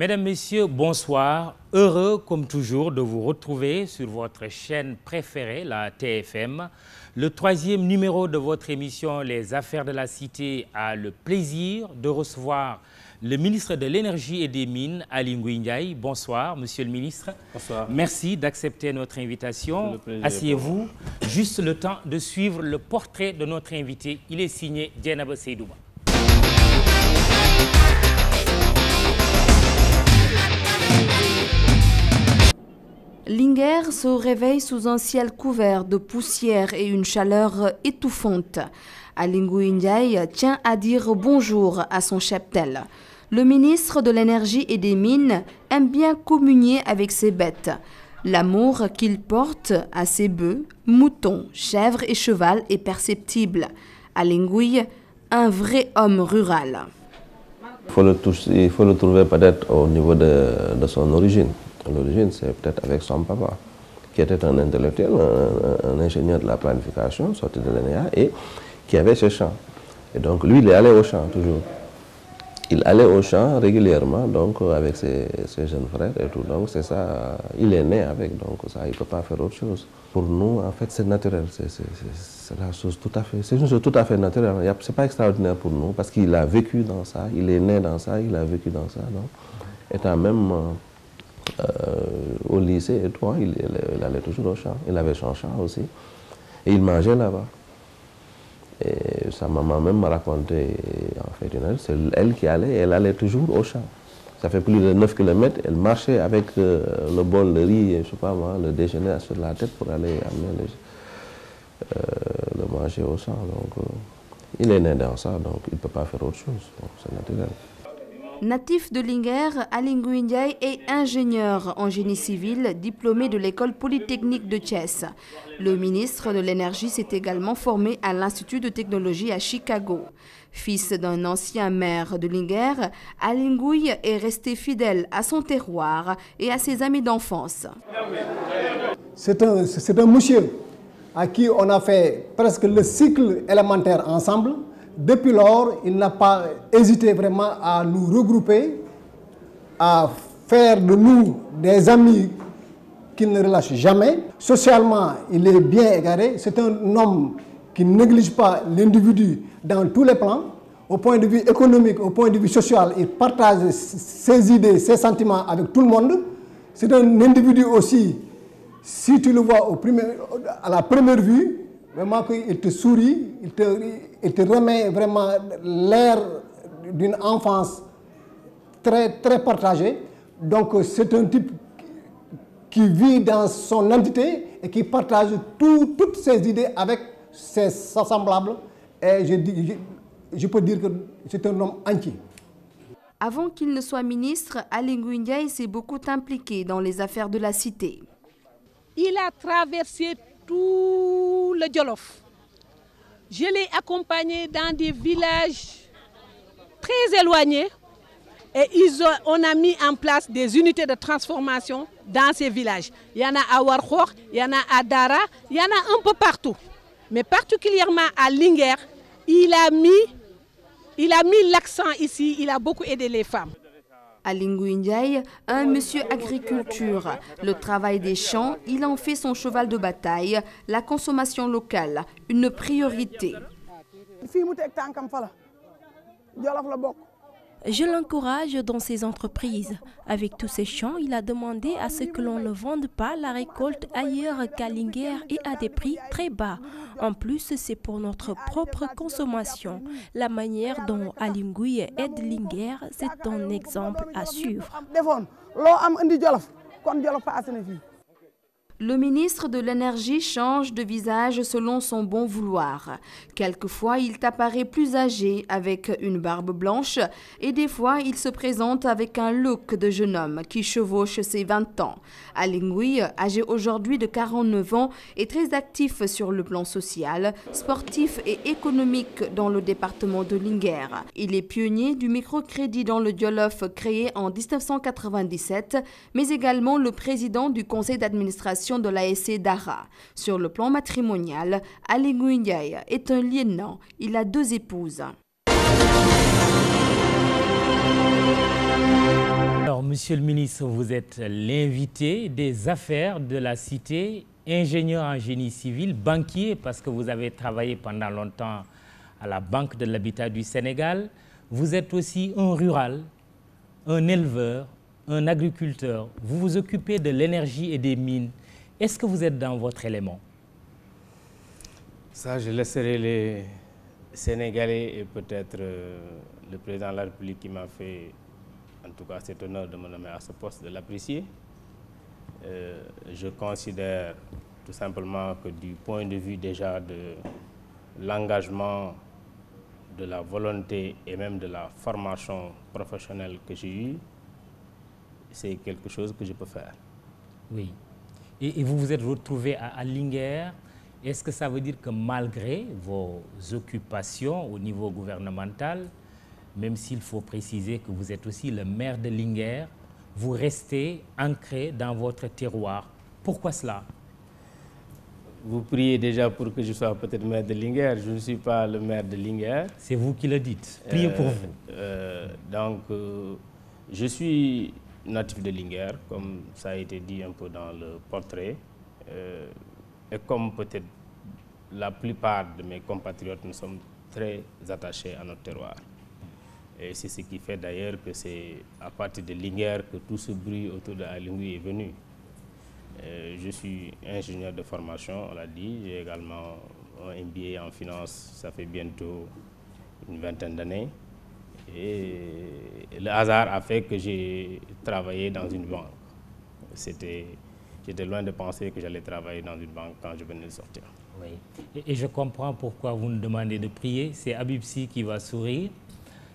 Mesdames, Messieurs, bonsoir. Heureux, comme toujours, de vous retrouver sur votre chaîne préférée, la TFM. Le troisième numéro de votre émission, Les Affaires de la Cité, a le plaisir de recevoir le ministre de l'Énergie et des Mines, Aly Ngouille Ndiaye. Bonsoir, Monsieur le ministre. Bonsoir. Merci d'accepter notre invitation. Asseyez-vous. Juste le temps de suivre le portrait de notre invité. Il est signé Dieynaba Seydouba. Linguère se réveille sous un ciel couvert de poussière et une chaleur étouffante. Aly Ngouille Ndiaye tient à dire bonjour à son cheptel. Le ministre de l'Énergie et des Mines aime bien communier avec ses bêtes. L'amour qu'il porte à ses bœufs, moutons, chèvres et cheval est perceptible. Aly Ngouille, un vrai homme rural. Il faut le trouver peut-être au niveau de son origine. L'origine, c'est peut-être avec son papa, qui était un intellectuel, un ingénieur de la planification, sorti de l'ENA, et qui avait ce champ. Et donc, lui, il est allé au champ, toujours. Il allait au champ régulièrement, donc, avec ses jeunes frères et tout. Donc, c'est ça, il est né avec, donc, ça, il ne peut pas faire autre chose. Pour nous, en fait, c'est naturel. C'est la chose tout à fait, c'est une chose tout à fait naturelle. Ce n'est pas extraordinaire pour nous, parce qu'il a vécu dans ça, il est né dans ça, il a vécu dans ça. Donc, étant même au lycée et tout, il allait toujours au champ. Il avait son champ aussi. Et il mangeait là-bas. Et sa maman même m'a raconté, en fait, c'est elle qui allait, elle allait toujours au champ. Ça fait plus de 9 km, elle marchait avec le bol de riz, je ne sais pas moi, le déjeuner sur la tête pour aller amener le manger au champ. Donc, il est né dans ça, donc il ne peut pas faire autre chose. C'est naturel. Natif de Linguère, Aly Ngouille Ndiaye est ingénieur en génie civil, diplômé de l'école polytechnique de Thiès. Le ministre de l'Énergie s'est également formé à l'Institut de technologie à Chicago. Fils d'un ancien maire de Linguère, Aly Ngouille est resté fidèle à son terroir et à ses amis d'enfance. C'est un monsieur à qui on a fait presque le cycle élémentaire ensemble. Depuis lors, il n'a pas hésité vraiment à nous regrouper, à faire de nous des amis qu'il ne relâche jamais. Socialement, il est bien égaré. C'est un homme qui ne néglige pas l'individu dans tous les plans. Au point de vue économique, au point de vue social, il partage ses idées, ses sentiments avec tout le monde. C'est un individu aussi, si tu le vois à la première vue, vraiment qu'il te sourit, il te remet vraiment l'air d'une enfance très, très partagée. Donc c'est un type qui vit dans son entité et qui partage toutes ses idées avec ses semblables. Et je peux dire que c'est un homme entier. Avant qu'il ne soit ministre, Aly Ngouille Ndiaye s'est beaucoup impliqué dans les affaires de la cité. Il a traversé tout le Djolof. Je l'ai accompagné dans des villages très éloignés et on a mis en place des unités de transformation dans ces villages. Il y en a à Warkhor, il y en a à Dara, il y en a un peu partout. Mais particulièrement à Linguère, il a mis l'accent ici, il a beaucoup aidé les femmes. Aly Ngouille Ndiaye, un monsieur agriculture. Le travail des champs, il en fait son cheval de bataille. La consommation locale, une priorité. Je l'encourage dans ses entreprises. Avec tous ces champs, il a demandé à ce que l'on ne vende pas la récolte ailleurs qu'à Linguère et à des prix très bas. En plus, c'est pour notre propre consommation. La manière dont Aly Ngouille aide Linguère, c'est un exemple à suivre. Le ministre de l'Énergie change de visage selon son bon vouloir. Quelquefois, il apparaît plus âgé avec une barbe blanche et des fois, il se présente avec un look de jeune homme qui chevauche ses 20 ans. Aly Ngouille, âgé aujourd'hui de 49 ans, est très actif sur le plan social, sportif et économique dans le département de Linguère. Il est pionnier du microcrédit dans le Djolof créé en 1997, mais également le président du conseil d'administration de l'ASC Dara. Sur le plan matrimonial, Aly Ngouille Ndiaye est un lieutenant. Il a 2 épouses. Alors, Monsieur le ministre, vous êtes l'invité des affaires de la cité, ingénieur en génie civil, banquier, parce que vous avez travaillé pendant longtemps à la Banque de l'Habitat du Sénégal. Vous êtes aussi un rural, un éleveur, un agriculteur. Vous vous occupez de l'énergie et des mines. Est-ce que vous êtes dans votre élément? Ça, je laisserai les Sénégalais et peut-être le président de la République qui m'a fait, en tout cas, cet honneur de me nommer à ce poste, de l'apprécier. Je considère tout simplement que du point de vue déjà de l'engagement, de la volonté et même de la formation professionnelle que j'ai eue, c'est quelque chose que je peux faire. Oui. Et vous vous êtes retrouvé à Linguère. Est-ce que ça veut dire que malgré vos occupations au niveau gouvernemental, même s'il faut préciser que vous êtes aussi le maire de Linguère, vous restez ancré dans votre terroir? Pourquoi cela? Vous priez déjà pour que je sois peut-être maire de Linguère. Je ne suis pas le maire de Linguère. C'est vous qui le dites. Priez pour vous. Donc, je suis natif de Linguère, comme ça a été dit un peu dans le portrait. Et comme peut-être la plupart de mes compatriotes, nous sommes très attachés à notre terroir. Et c'est ce qui fait d'ailleurs que c'est à partir de Linguère que tout ce bruit autour de Aly est venu. Je suis ingénieur de formation, on l'a dit. J'ai également un MBA en finance, ça fait bientôt une vingtaine d'années. Et le hasard a fait que j'ai travaillé dans une banque. J'étais loin de penser que j'allais travailler dans une banque quand je venais de sortir. Oui. Et je comprends pourquoi vous nous demandez de prier. C'est Habib Sy qui va sourire.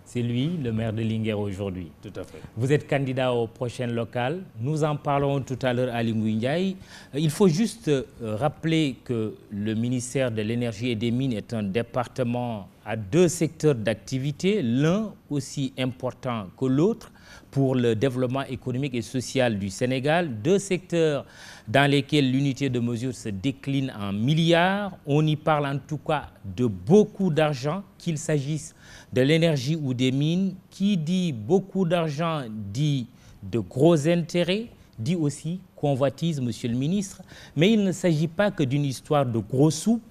C'est lui, le maire de Linguère aujourd'hui. Tout à fait. Vous êtes candidat aux prochaines locales. Nous en parlerons tout à l'heure à Aly Ngouille Ndiaye. Il faut juste rappeler que le ministère de l'Énergie et des Mines est un département à deux secteurs d'activité, l'un aussi important que l'autre pour le développement économique et social du Sénégal. Deux secteurs dans lesquels l'unité de mesure se décline en milliards. On y parle en tout cas de beaucoup d'argent, qu'il s'agisse de l'énergie ou des mines. Qui dit beaucoup d'argent dit de gros intérêts, dit aussi convoitise, monsieur le ministre. Mais il ne s'agit pas que d'une histoire de gros sous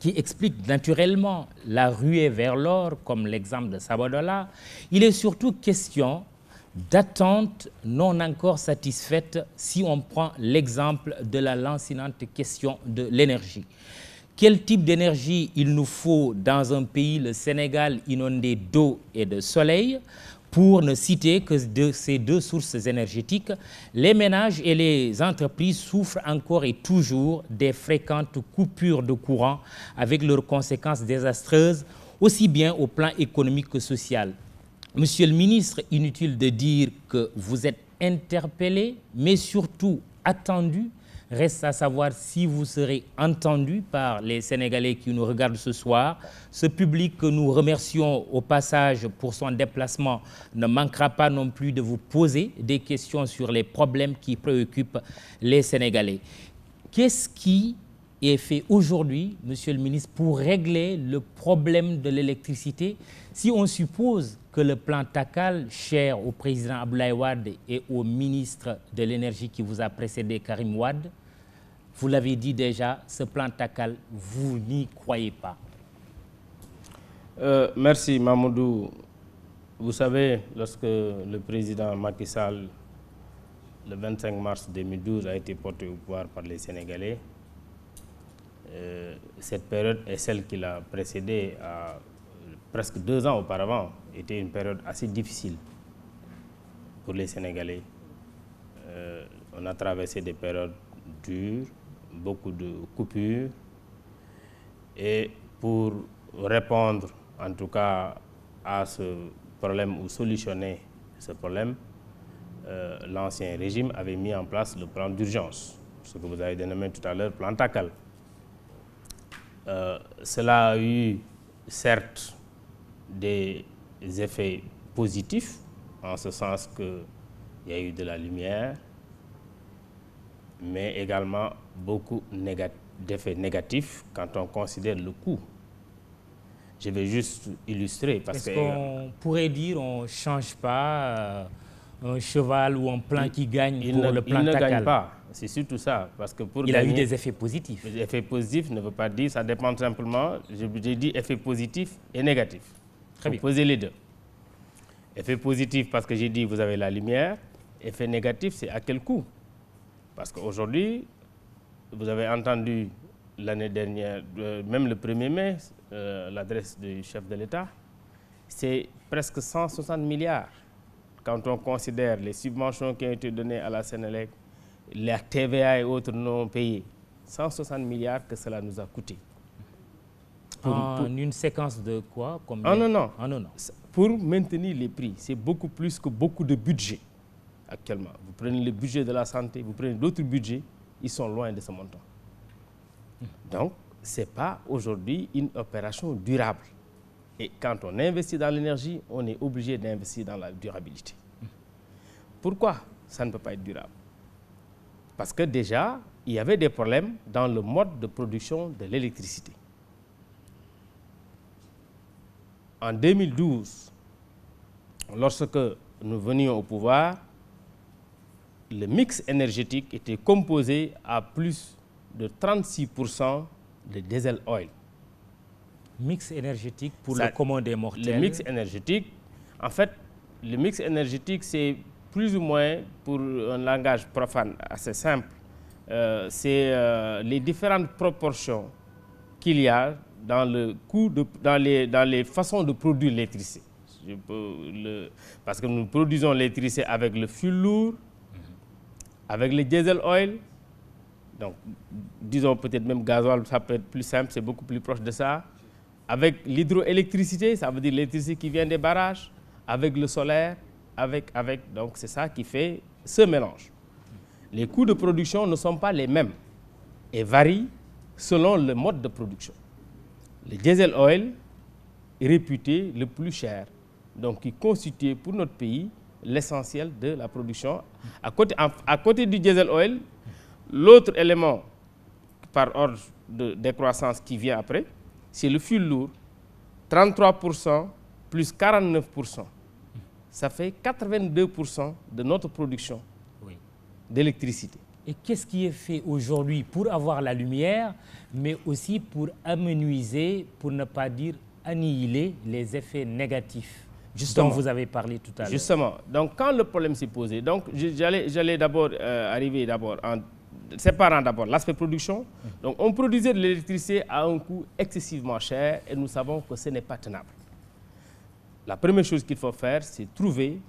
qui explique naturellement la ruée vers l'or, comme l'exemple de Sabodala. Il est surtout question d'attentes non encore satisfaites si on prend l'exemple de la lancinante question de l'énergie. Quel type d'énergie il nous faut dans un pays, le Sénégal, inondé d'eau et de soleil? Pour ne citer que de ces deux sources énergétiques, les ménages et les entreprises souffrent encore et toujours des fréquentes coupures de courant avec leurs conséquences désastreuses, aussi bien au plan économique que social. Monsieur le ministre, inutile de dire que vous êtes interpellé, mais surtout attendu. Reste à savoir si vous serez entendu par les Sénégalais qui nous regardent ce soir. Ce public que nous remercions au passage pour son déplacement ne manquera pas non plus de vous poser des questions sur les problèmes qui préoccupent les Sénégalais. Qu'est-ce qui est fait aujourd'hui, monsieur le ministre, pour régler le problème de l'électricité, si on suppose que le plan Takal, cher au président Abdoulaye Wade et au ministre de l'Énergie qui vous a précédé, Karim Wade, vous l'avez dit déjà, ce plan Takal, vous n'y croyez pas? Merci Mamoudou. Vous savez, lorsque le président Macky Sall, le 25 mars 2012, a été porté au pouvoir par les Sénégalais, cette période et celle qui l'a précédée à presque 2 ans auparavant était une période assez difficile pour les Sénégalais. On a traversé des périodes dures, beaucoup de coupures, et pour répondre en tout cas à ce problème ou solutionner ce problème, l'ancien régime avait mis en place le plan d'urgence, ce que vous avez dénommé tout à l'heure plan Takal. Cela a eu certes des effets positifs, en ce sens qu'il y a eu de la lumière, mais également beaucoup d'effets négatifs quand on considère le coût. Je vais juste illustrer parce que... Est-ce qu'on pourrait dire on ne change pas un cheval ou un plan qui gagne pour le plan Il ne Takal. gagne pas, c'est surtout ça. Parce que pour il gagner, a eu des effets positifs. Les effets positifs ne veut pas dire, ça dépend simplement, j'ai dit effets positifs et négatifs. Très bien. Posez les deux. Effet positif parce que j'ai dit vous avez la lumière, effet négatif c'est à quel coût? Parce qu'aujourd'hui, vous avez entendu l'année dernière, même le 1er mai, l'adresse du chef de l'État, c'est presque 160 milliards. Quand on considère les subventions qui ont été données à la Sénélec, la TVA et autres non payés, 160 milliards que cela nous a coûté. En une séquence de quoi? Combien? Ah non, non. Ah non, non. Pour maintenir les prix, c'est beaucoup plus que beaucoup de budgets actuellement. Vous prenez le budget de la santé, vous prenez d'autres budgets, ils sont loin de ce montant. Donc, ce n'est pas aujourd'hui une opération durable. Et quand on investit dans l'énergie, on est obligé d'investir dans la durabilité. Pourquoi ça ne peut pas être durable? Parce que déjà, il y avait des problèmes dans le mode de production de l'électricité. En 2012, lorsque nous venions au pouvoir, le mix énergétique était composé à plus de 36% de diesel oil. Mix énergétique pour le commun des mortels. Le mix énergétique, en fait, le mix énergétique, c'est plus ou moins, pour un langage profane assez simple, c'est les différentes proportions qu'il y a dans le coût dans les façons de produire l'électricité. Parce que nous produisons l'électricité avec le fioul lourd, avec le diesel oil, donc disons peut-être même gasoil, ça peut être plus simple, c'est beaucoup plus proche de ça. Avec l'hydroélectricité, ça veut dire l'électricité qui vient des barrages, avec le solaire, donc c'est ça qui fait ce mélange. Les coûts de production ne sont pas les mêmes et varient selon le mode de production. Le diesel oil est réputé le plus cher, donc qui constitue pour notre pays l'essentiel de la production. À côté du diesel oil, l'autre élément par ordre de décroissance qui vient après, c'est le fioul lourd, 33% plus 49%. Ça fait 82% de notre production d'électricité. Et qu'est-ce qui est fait aujourd'hui pour avoir la lumière, mais aussi pour amenuiser, pour ne pas dire annihiler les effets négatifs dont vous avez parlé tout à l'heure? Justement. Donc, quand le problème s'est posé, donc j'allais d'abord arriver en séparant d'abord l'aspect production. Donc, on produisait de l'électricité à un coût excessivement cher et nous savons que ce n'est pas tenable. La première chose qu'il faut faire, c'est trouver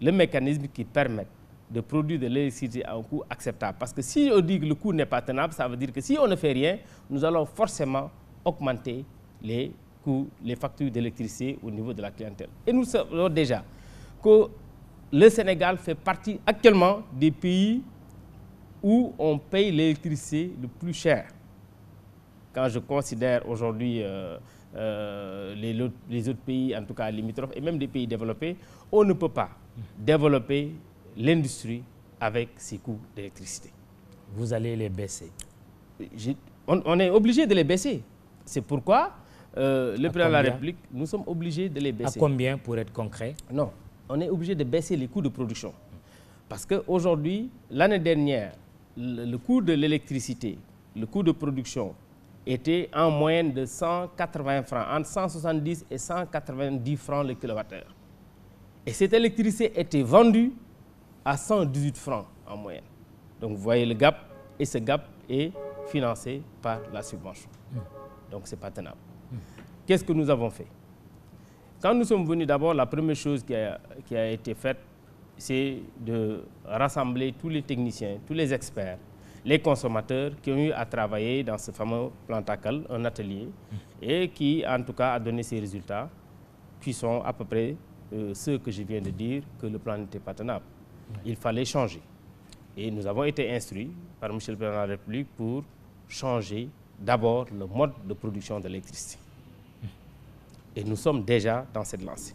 le mécanisme qui permette de produire de l'électricité à un coût acceptable. Parce que si on dit que le coût n'est pas tenable, ça veut dire que si on ne fait rien, nous allons forcément augmenter les coûts, les factures d'électricité au niveau de la clientèle. Et nous savons déjà que le Sénégal fait partie actuellement des pays où on paye l'électricité le plus cher. Quand je considère aujourd'hui les autres pays, en tout cas limitrophes, et même des pays développés, on ne peut pas développer l'industrie avec ces coûts d'électricité. Vous allez les baisser? On est obligé de les baisser. C'est pourquoi le président de la République, nous sommes obligés de les baisser. À combien pour être concret? Non, on est obligé de baisser les coûts de production. Parce qu'aujourd'hui, l'année dernière, le coût de l'électricité, le coût de production était en moyenne de 180 francs, entre 170 et 190 francs le kilowattheure. Et cette électricité était vendue à 118 francs en moyenne. Donc vous voyez le gap, et ce gap est financé par la subvention. Donc ce n'est pas tenable. Qu'est-ce que nous avons fait? Quand nous sommes venus d'abord, la première chose qui a été faite, c'est de rassembler tous les techniciens, tous les experts, les consommateurs qui ont eu à travailler dans ce fameux plan Takal, un atelier, et qui en tout cas a donné ses résultats, qui sont à peu près ceux que je viens de dire, que le plan n'était pas tenable. Il fallait changer. Et nous avons été instruits par M. le Président de la République pour changer d'abord le mode de production de l'électricité. Et nous sommes déjà dans cette lancée.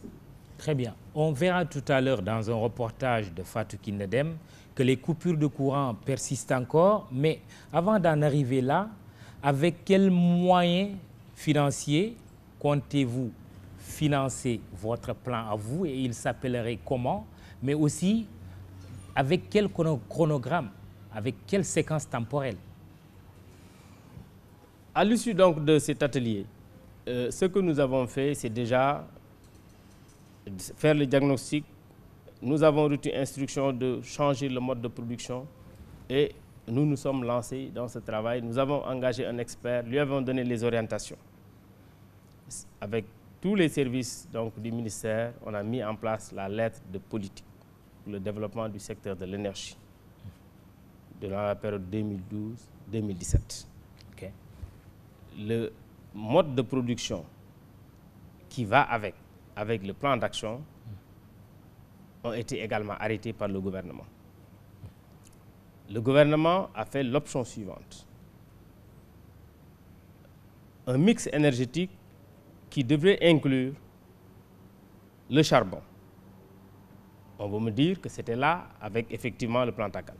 Très bien. On verra tout à l'heure dans un reportage de Fatou Kinedem que les coupures de courant persistent encore. Mais avant d'en arriver là, avec quels moyens financiers comptez-vous financer votre plan à vous et il s'appellerait comment? mais aussi avec quel chronogramme, avec quelle séquence temporelle? À l'issue donc de cet atelier, ce que nous avons fait, c'est déjà faire le diagnostic. Nous avons reçu instruction de changer le mode de production et nous nous sommes lancés dans ce travail. Nous avons engagé un expert, lui avons donné les orientations. Avec tous les services donc, du ministère, on a mis en place la lettre de politique pour le développement du secteur de l'énergie durant la période 2012-2017. Okay. Le mode de production qui va avec le plan d'action ont été également arrêtés par le gouvernement. Le gouvernement a fait l'option suivante. Un mix énergétique qui devrait inclure le charbon. On va me dire que c'était là avec effectivement le plan TACAL.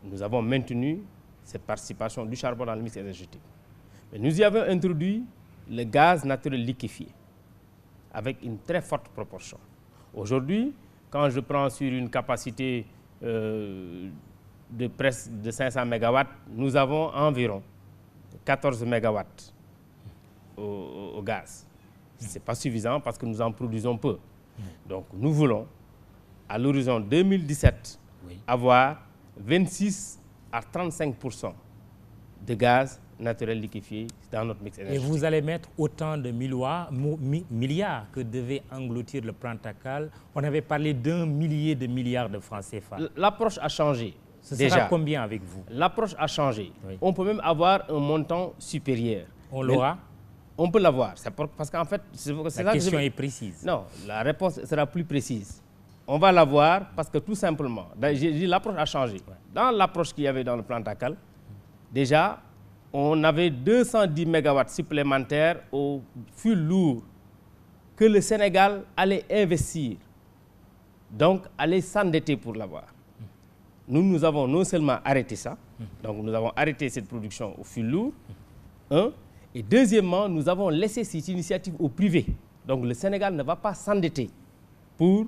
Nous avons maintenu cette participation du charbon dans le mix énergétique. Mais nous y avons introduit le gaz naturel liquéfié avec une très forte proportion. Aujourd'hui, quand je prends sur une capacité de presque de 500 MW, nous avons environ 14 MW au gaz. Ce n'est pas suffisant parce que nous en produisons peu. Donc nous voulons, à l'horizon 2017, avoir 26 à 35% de gaz naturel liquéfié dans notre mix énergétique. Et vous allez mettre autant de milliards que devait engloutir le plan TACAL. On avait parlé d'1 millier de milliards de francs CFA. L'approche a changé. Ce sera combien avec vous? L'approche a changé. Oui. On peut même avoir un montant supérieur. On l'aura? On peut l'avoir. Parce qu'en fait... La question est précise. Non, la réponse sera plus précise. On va l'avoir parce que tout simplement, l'approche a changé. Ouais. Dans l'approche qu'il y avait dans le plan TACAL, déjà, on avait 210 MW supplémentaires au fût lourd que le Sénégal allait investir, donc allait s'endetter pour l'avoir. Nous avons non seulement arrêté ça, donc nous avons arrêté cette production au fût lourd, et deuxièmement, nous avons laissé cette initiative au privé. Donc le Sénégal ne va pas s'endetter pour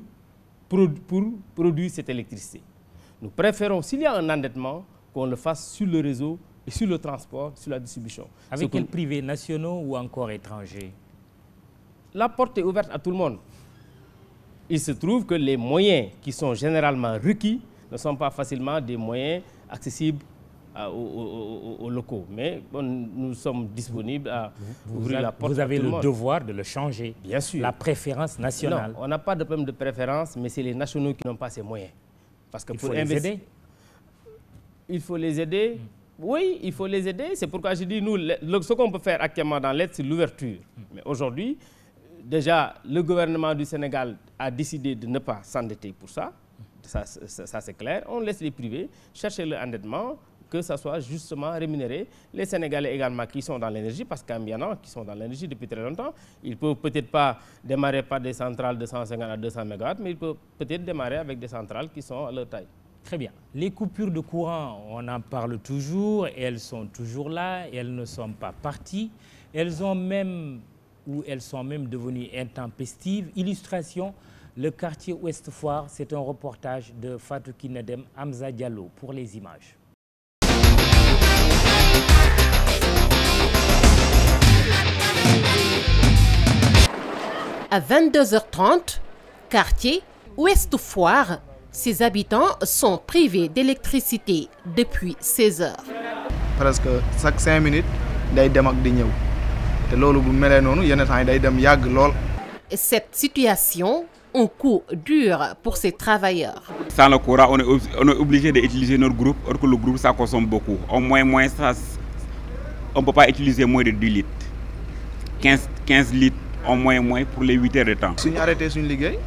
produire cette électricité. Nous préférons, s'il y a un endettement, qu'on le fasse sur le réseau, et sur le transport, sur la distribution. Avec quels privés nationaux ou encore étrangers? La porte est ouverte à tout le monde. Il se trouve que les moyens qui sont généralement requis ne sont pas facilement des moyens accessibles aux locaux. Mais bon, nous sommes disponibles à ouvrir la porte à tout le monde. Vous avez le devoir de le changer. Bien sûr. La préférence nationale. Non, on n'a pas de problème de préférence, mais c'est les nationaux qui n'ont pas ces moyens. Parce que il faut les aider. Il faut les aider. Oui, il faut les aider. C'est pourquoi je dis, nous, ce qu'on peut faire actuellement dans l'aide, c'est l'ouverture. Mais aujourd'hui, déjà, le gouvernement du Sénégal a décidé de ne pas s'endetter pour ça. Ça c'est clair. On laisse les privés chercher l'endettement, que ça soit justement rémunéré. Les Sénégalais également qui sont dans l'énergie, parce qu'il y en a qui sont dans l'énergie depuis très longtemps. Ils ne peuvent peut-être pas démarrer par des centrales de 150 à 200 MW, mais ils peuvent peut-être démarrer avec des centrales qui sont à leur taille. Très bien. Les coupures de courant, on en parle toujours, elles sont toujours là, elles ne sont pas parties. Elles sont même devenues intempestives. Illustration, le quartier Ouest Foire, c'est un reportage de Fatou Kinedem Hamza Diallo pour les images. À 22h30, quartier Ouest Foire, ses habitants sont privés d'électricité depuis 16 heures. Presque chaque 5 minutes, day dem ak di ñew. Té lolu bu mélé nonu yenn temps day dem yag lool. Cette situation, un coup dur pour ces travailleurs. Sans le courant, on est obligé d'utiliser notre groupe, or que le groupe ça consomme beaucoup. Au moins ça, on ne peut pas utiliser moins de 10 litres. 15 litres au moins pour les 8 heures de temps. Si nous arrêtons une ligue,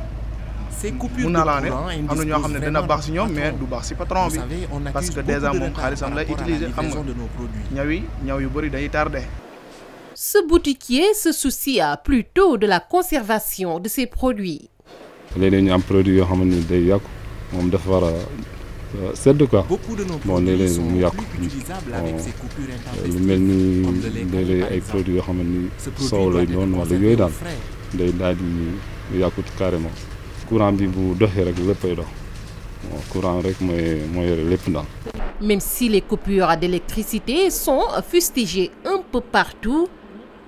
ces coupures de courant indisposent vraiment pas trop. Vous savez, on accuse beaucoup de retard par rapport à la livraison de nos produits. Ce boutiquier se soucie plutôt de la conservation de ses produits. Beaucoup de nos produits sont plus utilisables avec ces coupures intempestives, comme le lait par exemple. Ce produit doit être conservé au frais. courant bi bu doxee rek léppay dox courant rek mooy yore lépp daal. Même si les coupures d'électricité sont fustigées un peu partout,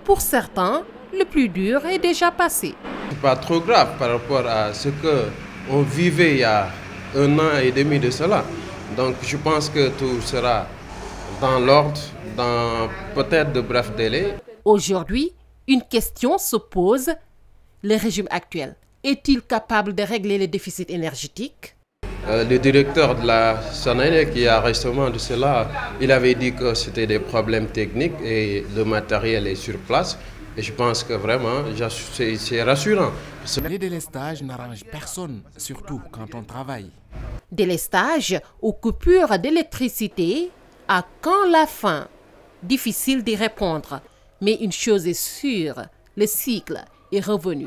pour certains, le plus dur est déjà passé. C'est pas trop grave par rapport à ce qu'on vivait il y a 1 an et demi de cela. Donc je pense que tout sera dans l'ordre, dans peut-être de brefs délais. Aujourd'hui, une question se pose. Le régime actuel est-il capable de régler les déficits énergétiques? Le directeur de la Senelec, qui a récemment de cela, il avait dit que c'était des problèmes techniques et le matériel est sur place. Et je pense que vraiment, c'est rassurant. Les délestages n'arrangent personne, surtout quand on travaille. Délestage ou coupure d'électricité, à quand la fin? Difficile d'y répondre, mais une chose est sûre, le cycle est revenu.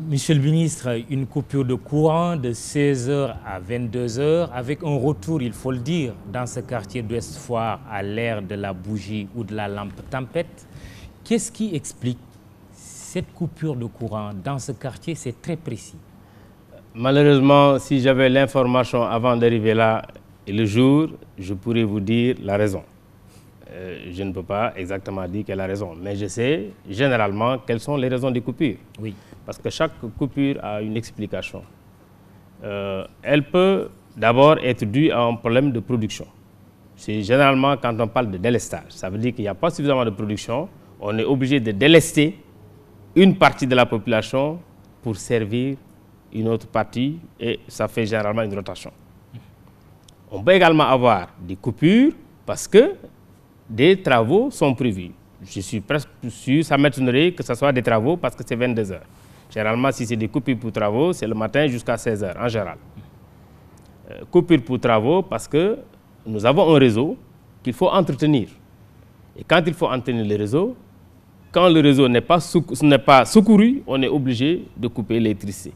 Monsieur le ministre, une coupure de courant de 16h à 22h avec un retour, il faut le dire, dans ce quartier d'Ouest Foire à l'ère de la bougie ou de la lampe tempête. Qu'est-ce qui explique cette coupure de courant dans ce quartier? C'est très précis. Malheureusement, si j'avais l'information avant d'arriver là et le jour, je pourrais vous dire la raison. Je ne peux pas exactement dire quelle est la raison, mais je sais généralement quelles sont les raisons des coupures. Oui. Parce que chaque coupure a une explication. Elle peut d'abord être due à un problème de production. C'est généralement quand on parle de délestage. Ça veut dire qu'il n'y a pas suffisamment de production. On est obligé de délester une partie de la population pour servir une autre partie et ça fait généralement une rotation. On peut également avoir des coupures parce que des travaux sont prévus. Je suis presque sûr, ça m'étonnerait que ce soit des travaux parce que c'est 22 heures. Généralement, si c'est des coupures pour travaux, c'est le matin jusqu'à 16 heures en général. Coupure pour travaux parce que nous avons un réseau qu'il faut entretenir. Et quand il faut entretenir le réseau, quand le réseau n'est pas secouru, on est obligé de couper l'électricité.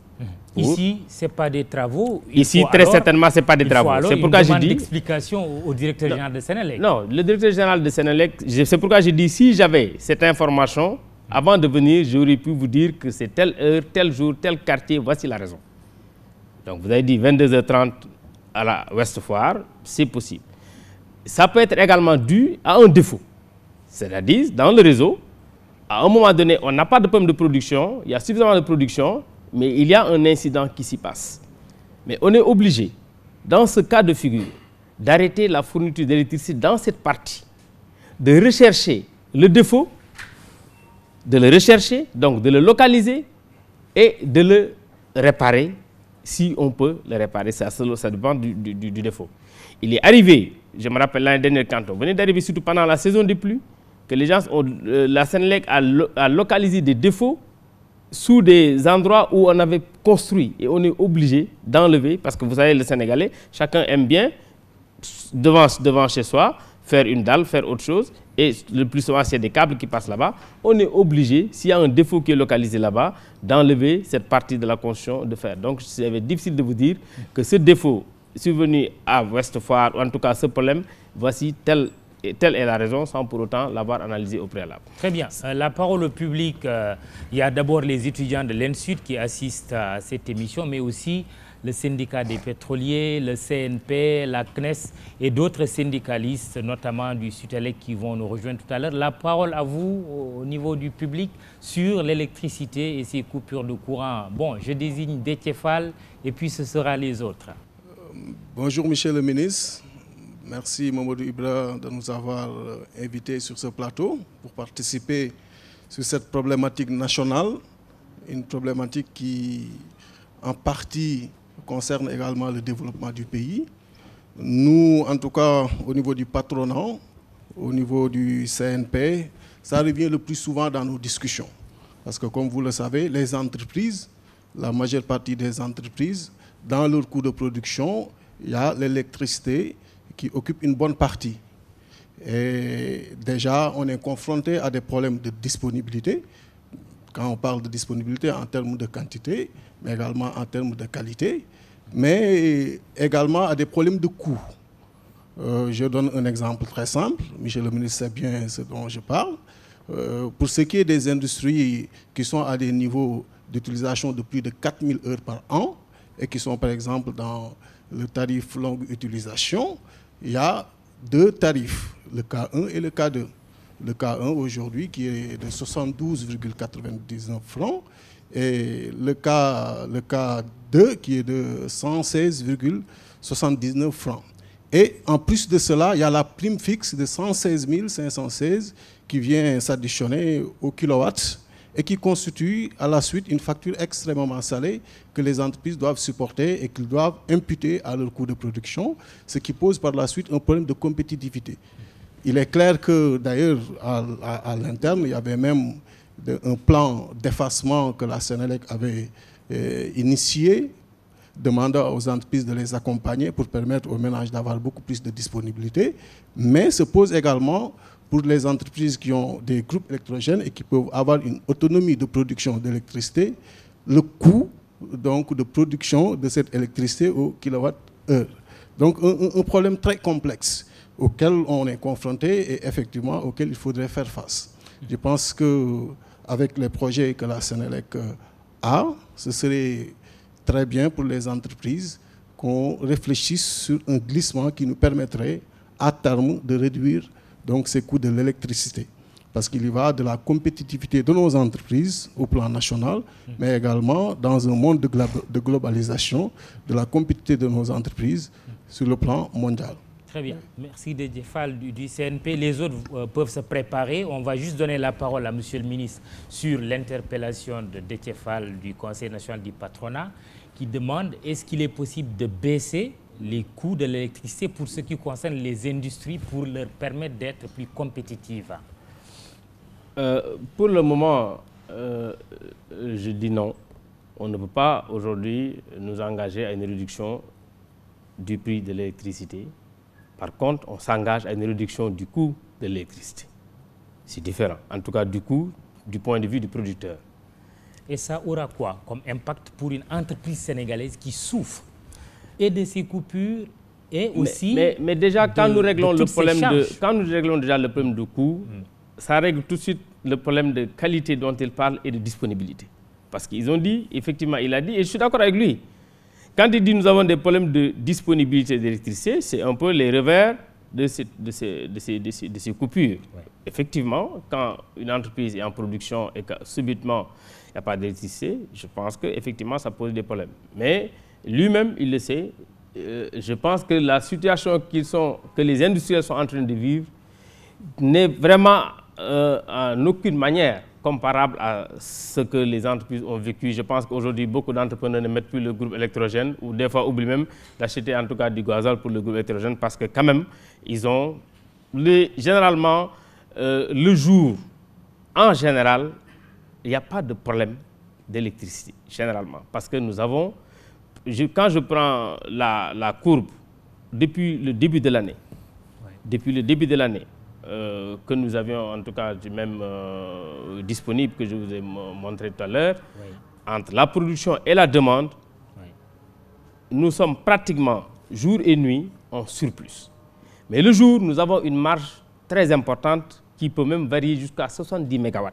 Ici, ce n'est pas des travaux. Ici, très certainement, ce n'est pas des travaux. C'est pourquoi j'ai dit d'explication au directeur général de Senelec. Non, le directeur général de Senelec, c'est pourquoi j'ai dit si j'avais cette information, avant de venir, j'aurais pu vous dire que c'est telle heure, tel jour, tel quartier, voici la raison. Donc vous avez dit 22h30 à la Ouest Foire, c'est possible. Ça peut être également dû à un défaut. C'est-à-dire, dans le réseau, à un moment donné, on n'a pas de problème de production, il y a suffisamment de production, mais il y a un incident qui s'y passe. Mais on est obligé, dans ce cas de figure, d'arrêter la fourniture d'électricité dans cette partie, de rechercher le défaut, de le rechercher, donc de le localiser et de le réparer, si on peut le réparer. Ça dépend du défaut. Il est arrivé, je me rappelle l'année dernière, quand on venait d'arriver, surtout pendant la saison des pluies, que les gens, la Senelec a localisé des défauts sous des endroits où on avait construit. Et on est obligé d'enlever, parce que vous savez, les Sénégalais, chacun aime bien, devant chez soi, faire une dalle, faire autre chose. Et le plus souvent, c'est des câbles qui passent là-bas. On est obligé, s'il y a un défaut qui est localisé là-bas, d'enlever cette partie de la construction, de faire. Donc, c'est difficile de vous dire que ce défaut survenu à Ouest Foire, ou en tout cas ce problème, voici telle est la raison, sans pour autant l'avoir analysé au préalable. Très bien. La parole au public, il y a d'abord les étudiants de l'ENSUD qui assistent à cette émission, mais aussi le syndicat des pétroliers, le CNP, la CNES et d'autres syndicalistes, notamment du Sutelec, qui vont nous rejoindre tout à l'heure. La parole à vous, au niveau du public, sur l'électricité et ses coupures de courant. Bon, je désigne Déthié Fall et puis ce sera les autres. Bonjour, monsieur le ministre. Merci, Mamadou Ibra, de nous avoir invités sur ce plateau pour participer sur cette problématique nationale, une problématique qui, en partie, concerne également le développement du pays. Nous, en tout cas, au niveau du patronat, au niveau du CNP, ça revient le plus souvent dans nos discussions. Parce que, comme vous le savez, les entreprises, la majeure partie des entreprises, dans leur coût de production, il y a l'électricité qui occupe une bonne partie. Et déjà, on est confronté à des problèmes de disponibilité. Quand on parle de disponibilité en termes de quantité, mais également en termes de qualité, mais également à des problèmes de coût. Je donne un exemple très simple. Monsieur le ministre sait bien ce dont je parle. Pour ce qui est des industries qui sont à des niveaux d'utilisation de plus de 4000 heures par an et qui sont par exemple dans le tarif longue utilisation, il y a deux tarifs, le K1 et le K2. Le K1 aujourd'hui qui est de 72,99 francs et le K2 qui est de 116,79 francs. Et en plus de cela, il y a la prime fixe de 116 516 qui vient s'additionner au kilowatt et qui constitue à la suite une facture extrêmement salée que les entreprises doivent supporter et qu'ils doivent imputer à leur coût de production, ce qui pose par la suite un problème de compétitivité. Il est clair que d'ailleurs à l'interne, il y avait même un plan d'effacement que la Sénélec avait initié, demandant aux entreprises de les accompagner pour permettre aux ménages d'avoir beaucoup plus de disponibilité, mais se pose également pour les entreprises qui ont des groupes électrogènes et qui peuvent avoir une autonomie de production d'électricité, le coût donc, de production de cette électricité au kilowatt-heure. Donc un problème très complexe auquel on est confronté et effectivement auquel il faudrait faire face. Je pense qu'avec les projets que la Sénélec a, ce serait très bien pour les entreprises qu'on réfléchisse sur un glissement qui nous permettrait à terme de réduire donc ces coûts de l'électricité. Parce qu'il y va de la compétitivité de nos entreprises au plan national, mais également dans un monde de globalisation, de la compétitivité de nos entreprises sur le plan mondial. Très bien. Merci Déthié Fall du CNP. Les autres peuvent se préparer. On va juste donner la parole à Monsieur le ministre sur l'interpellation de Déthié Fall du Conseil national du patronat qui demande est-ce qu'il est possible de baisser les coûts de l'électricité pour ce qui concerne les industries pour leur permettre d'être plus compétitives. Pour le moment, je dis non. On ne peut pas aujourd'hui nous engager à une réduction du prix de l'électricité. Par contre, on s'engage à une réduction du coût de l'électricité. C'est différent, en tout cas du coût du point de vue du producteur. Et ça aura quoi comme impact pour une entreprise sénégalaise qui souffre et de ces coupures et aussi... Mais déjà, quand nous réglons le problème déjà le problème du coût, ça règle tout de suite le problème de qualité dont il parle et de disponibilité. Parce qu'ils ont dit, effectivement, il a dit, et je suis d'accord avec lui, quand il dit nous avons des problèmes de disponibilité d'électricité, c'est un peu les revers de ces coupures. Ouais. Effectivement, quand une entreprise est en production et que subitement il n'y a pas d'électricité, je pense qu'effectivement ça pose des problèmes. Mais lui-même, il le sait. Je pense que la situation que les industriels sont en train de vivre n'est vraiment en aucune manière comparable à ce que les entreprises ont vécu. Je pense qu'aujourd'hui, beaucoup d'entrepreneurs ne mettent plus le groupe électrogène ou des fois oublient même d'acheter en tout cas du gazole pour le groupe électrogène parce que quand même, ils ont généralement le jour, en général, il n'y a pas de problème d'électricité, généralement. Parce que nous avons, quand je prends la courbe depuis le début de l'année, que nous avions en tout cas même disponible, que je vous ai montré tout à l'heure, entre la production et la demande, nous sommes pratiquement jour et nuit en surplus. Mais le jour, nous avons une marge très importante qui peut même varier jusqu'à 70 MW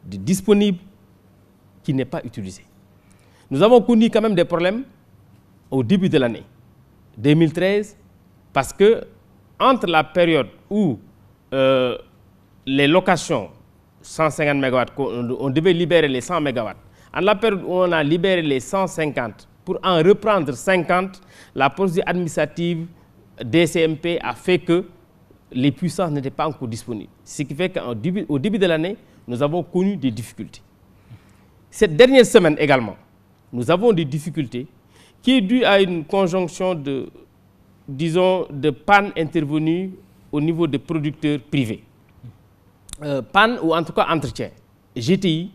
de disponible qui n'est pas utilisé. Nous avons connu quand même des problèmes au début de l'année 2013 parce que entre la période où les locations 150 MW, on devait libérer les 100 MW, en la période où on a libéré les 150 pour en reprendre 50, la procédure administrative DCMP a fait que les puissances n'étaient pas encore disponibles. Ce qui fait qu'au début de l'année, nous avons connu des difficultés. Cette dernière semaine également, nous avons des difficultés qui est due à une conjonction de, disons, de panne intervenue au niveau des producteurs privés. Panne ou en tout cas entretien. GTI,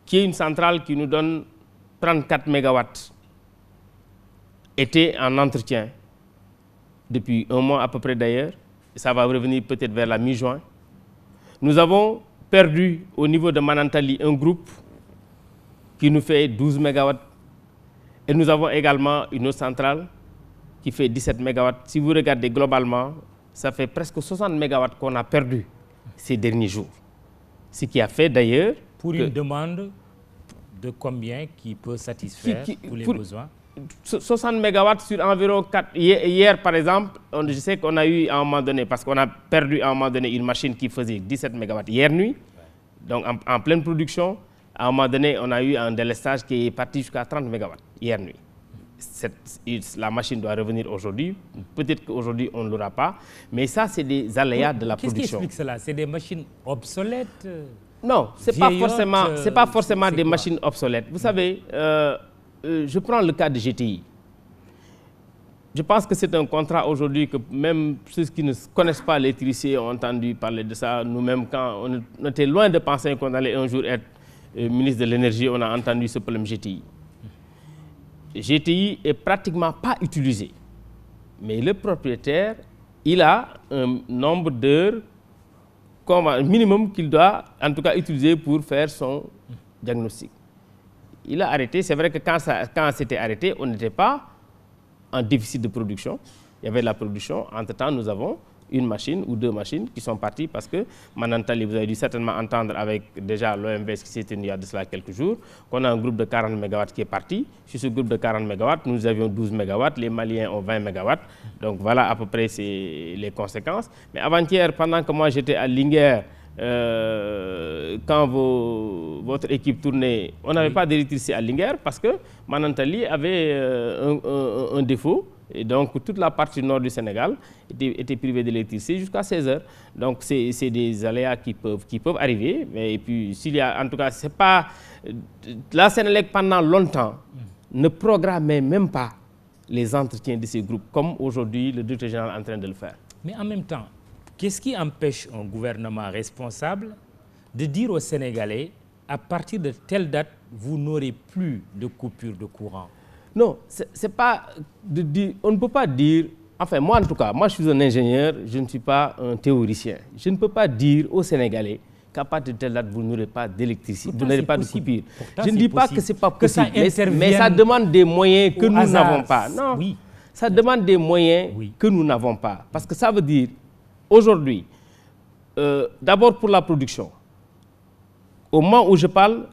qui est une centrale qui nous donne 34 MW, était en entretien depuis un mois à peu près d'ailleurs. Ça va revenir peut-être vers la mi-juin. Nous avons perdu au niveau de Manantali un groupe qui nous fait 12 MW. Et nous avons également une autre centrale qui fait 17 MW. Si vous regardez globalement, ça fait presque 60 MW qu'on a perdu ces derniers jours. Ce qui a fait d'ailleurs... Pour une demande de combien qui peut satisfaire tous les besoins? 60 MW sur environ 4. Hier, par exemple, je sais qu'on a eu à un moment donné, parce qu'on a perdu à un moment donné une machine qui faisait 17 MW hier nuit, donc en pleine production. À un moment donné, on a eu un délestage qui est parti jusqu'à 30 MW hier nuit. La machine doit revenir aujourd'hui. Peut-être qu'aujourd'hui, on ne l'aura pas. Mais ça, c'est des aléas de la production. Qu'est-ce qui explique cela? C'est des machines obsolètes? Non, ce n'est pas forcément des machines obsolètes. Vous savez, je prends le cas de GTI. Je pense que c'est un contrat aujourd'hui que même ceux qui ne connaissent pas l'électricité ont entendu parler de ça. Nous-mêmes, quand on était loin de penser qu'on allait un jour être ministre de l'énergie, on a entendu ce problème GTI. GTI est pratiquement pas utilisé. Mais le propriétaire, il a un nombre d'heures minimum qu'il doit en tout cas utiliser pour faire son diagnostic. Il a arrêté. C'est vrai que quand c'était arrêté, on n'était pas en déficit de production. Il y avait de la production. Entre-temps, nous avons une machine ou deux machines qui sont parties parce que, Manantali, vous avez dû certainement entendre avec déjà l'OMVS qui s'est tenu il y a de cela quelques jours, qu'on a un groupe de 40 MW qui est parti. Sur ce groupe de 40 MW, nous avions 12 MW, les Maliens ont 20 MW. Donc voilà à peu près les conséquences. Mais avant-hier, pendant que moi j'étais à Linguère, quand votre équipe tournait, on n'avait pas d'électricité à Linguère parce que Manantali avait un défaut. Et donc, toute la partie nord du Sénégal était privée d'électricité jusqu'à 16 h. Donc, c'est des aléas qui peuvent arriver. Mais, et puis, s'il y a, en tout cas, c'est pas... La Sénélec, pendant longtemps, ne programmait même pas les entretiens de ces groupes, comme aujourd'hui le directeur général est en train de le faire. Mais en même temps, qu'est-ce qui empêche un gouvernement responsable de dire aux Sénégalais, à partir de telle date, vous n'aurez plus de coupure de courant? Non, c'est pas de dire, on ne peut pas dire, enfin moi en tout cas, moi je suis un ingénieur, je ne suis pas un théoricien. Je ne peux pas dire aux Sénégalais qu'à partir de telle date, vous n'aurez pas d'électricité, vous n'aurez pas de coupure. Je ne dis pas que ce n'est pas possible, mais ça demande des moyens que nous n'avons pas. Non, oui. Ça demande des moyens que nous n'avons pas. Parce que ça veut dire, aujourd'hui, d'abord pour la production, au moment où je parle,